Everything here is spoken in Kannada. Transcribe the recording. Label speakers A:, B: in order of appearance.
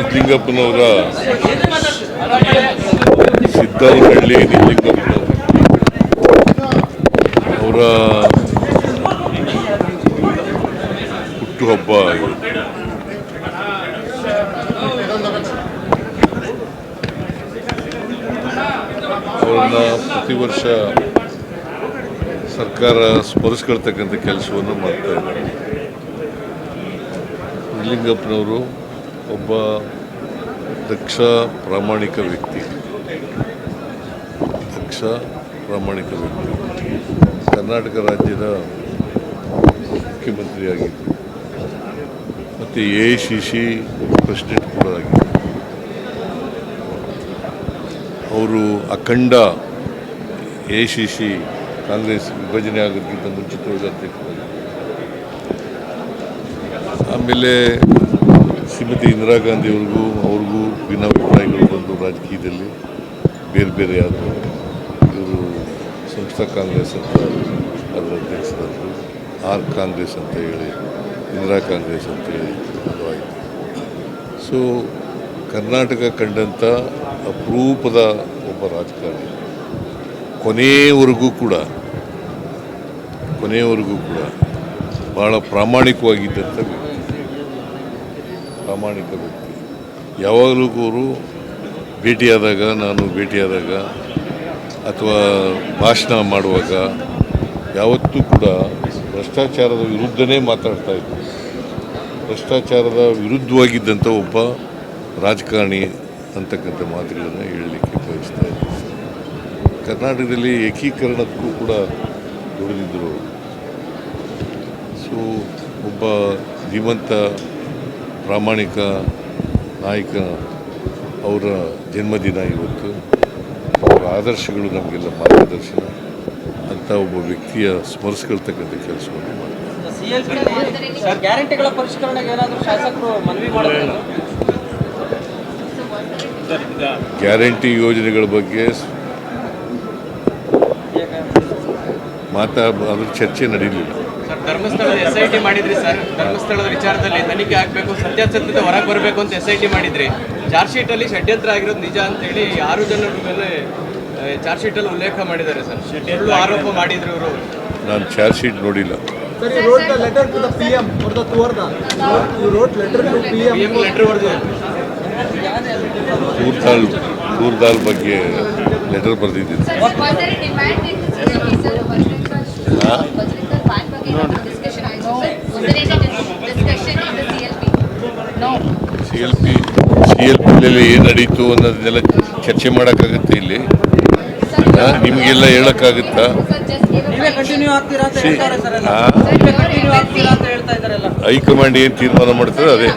A: ನಿಜಲಿಂಗಪ್ಪನವರ ಸಿದ್ದವನಹಳ್ಳಿ ನಿಜಲಿಂಗಪ್ಪನವರು ಅವರ ಹುಟ್ಟುಹಬ್ಬ ಅವರನ್ನ ಪ್ರತಿ ವರ್ಷ ಸರ್ಕಾರ ಸ್ಮರಿಸ್ಕೊಳ್ತಕ್ಕಂಥ ಕೆಲಸವನ್ನು ಮಾಡ್ತಾ ಇದ್ದಾರೆ. ನಿಜಲಿಂಗಪ್ಪನವರು ಒಬ್ಬ ದಕ್ಷ ಪ್ರಾಮಾಣಿಕ ವ್ಯಕ್ತಿ. ಕರ್ನಾಟಕ ರಾಜ್ಯದ ಮುಖ್ಯಮಂತ್ರಿಯಾಗಿದ್ದರು ಮತ್ತು AICC ಪ್ರೆಸಿಡೆಂಟ್ ಕೂಡ ಆಗಿದ್ದರು. ಅವರು ಅಖಂಡ AICC ಕಾಂಗ್ರೆಸ್ ವಿಭಜನೆ ಆಗೋದಕ್ಕಿಂತ ಮುಂಚಿತವಾಗಿ ಅಧ್ಯಕ್ಷರಾಗಿದ್ದರು. ಆಮೇಲೆ ಶ್ರೀಮತಿ ಇಂದಿರಾ ಗಾಂಧಿಯವ್ರಿಗೂ ಅವ್ರಿಗೂ ಭಿನ್ನಾಭಿಪ್ರಾಯಗಳು ಬಂದು ರಾಜಕೀಯದಲ್ಲಿ ಬೇರೆ ಬೇರೆ ಆದರು. ಇವರು ಸಂಸ್ಥಾ ಕಾಂಗ್ರೆಸ್ ಅಂತ ಅದರ ಅಧ್ಯಕ್ಷರಾದರು, ಕಾಂಗ್ರೆಸ್ ಅಂತ ಹೇಳಿ ಇಂದಿರಾ ಕಾಂಗ್ರೆಸ್ ಅಂತ ಹೇಳಿ ಅದು ಆಯಿತು. ಸೊ ಕರ್ನಾಟಕ ಕಂಡಂಥ ಅಪರೂಪದ ಒಬ್ಬ ರಾಜಕಾರಣಿ, ಕೊನೆಯವರೆಗೂ ಕೂಡ ಭಾಳ ಪ್ರಾಮಾಣಿಕ ವ್ಯಕ್ತಿ. ಯಾವಾಗಲೂ ಅವರು ಭೇಟಿಯಾದಾಗ ಅಥವಾ ಭಾಷಣ ಮಾಡುವಾಗ ಯಾವತ್ತೂ ಕೂಡ ಭ್ರಷ್ಟಾಚಾರದ ವಿರುದ್ಧನೇ ಮಾತಾಡ್ತಾ ಇದ್ರು. ಭ್ರಷ್ಟಾಚಾರದ ವಿರುದ್ಧವಾಗಿದ್ದಂಥ ಒಬ್ಬ ರಾಜಕಾರಣಿ ಅಂತಕ್ಕಂಥ ಮಾತುಗಳನ್ನು ಹೇಳಲಿಕ್ಕೆ ಬಯಸ್ತಾ ಇದ್ದಾರೆ. ಕರ್ನಾಟಕದಲ್ಲಿ ಏಕೀಕರಣಕ್ಕೂ ಕೂಡ ದುಡಿದಿದ್ದರು. ಸೊ ಒಬ್ಬ ಧೀಮಂತ ಪ್ರಾಮಾಣಿಕ ನಾಯಕ, ಅವರ ಜನ್ಮದಿನ ಇವತ್ತು. ಅವರ ಆದರ್ಶಗಳು ನಮಗೆಲ್ಲ ಮಾರ್ಗದರ್ಶನ ಅಂತ ಒಬ್ಬ ವ್ಯಕ್ತಿಯ ಸ್ಮರಿಸ್ಕೊಳ್ತಕ್ಕಂಥ ಕೆಲಸವನ್ನು ಮಾಡ್ತಾರೆ.
B: ಗ್ಯಾರಂಟಿಗಳ ಪರಿಷ್ಕರಣೆಗೆ ಏನಾದರೂ ಶಾಸಕರು ಮನವಿ ಮಾಡಿದ್ರು?
A: ಗ್ಯಾರಂಟಿ ಯೋಜನೆಗಳ ಬಗ್ಗೆ ಅದ್ರ ಚರ್ಚೆ ನಡೀಲಿಲ್ಲ.
C: ಸರ್, ಧರ್ಮಸ್ಥಳದ SIT ಮಾಡಿದ್ರಿ ಸರ್. ಧರ್ಮಸ್ಥಳದ ವಿಚಾರದಲ್ಲಿ ತನಿಖೆ ಆಗಬೇಕು, ಸತ್ಯಾಸತ್ಯತೆ ಹೊರಗೆ ಬರಬೇಕು ಅಂತ SIT ಮಾಡಿದ್ರಿ. ಚಾರ್ಜ್ ಶೀಟಲ್ಲಿ ಷಡ್ಯಂತ್ರ ಆಗಿರೋದು ನಿಜ ಅಂತೇಳಿ 6 ಜನರ ಮೇಲೆ ಚಾರ್ಜ್ ಶೀಟಲ್ಲಿ ಉಲ್ಲೇಖ ಮಾಡಿದ್ದಾರೆ ಸರ್. ಸುಳ್ಳು ಆರೋಪ ಮಾಡಿದ್ರು ಇವರು.
A: ನಾನು ಚಾರ್ಜ್ ಶೀಟ್ ನೋಡಿಲ್ಲ. ದೂರ್ದಾಲ್ ಬಗ್ಗೆ ಲೆಟರ್ ಬರೆದಿದ್ದೀನಿ. CLP ಏನು ನಡೀತು ಅನ್ನೋದನ್ನೆಲ್ಲ ಚರ್ಚೆ ಮಾಡೋಕ್ಕಾಗುತ್ತೆ ಇಲ್ಲಿ? ನಿಮಗೆಲ್ಲ ಹೇಳೋಕ್ಕಾಗುತ್ತಾ? ಹೈಕಮಾಂಡ್ ಏನು ತೀರ್ಮಾನ ಮಾಡ್ತದೆ ಅದೇ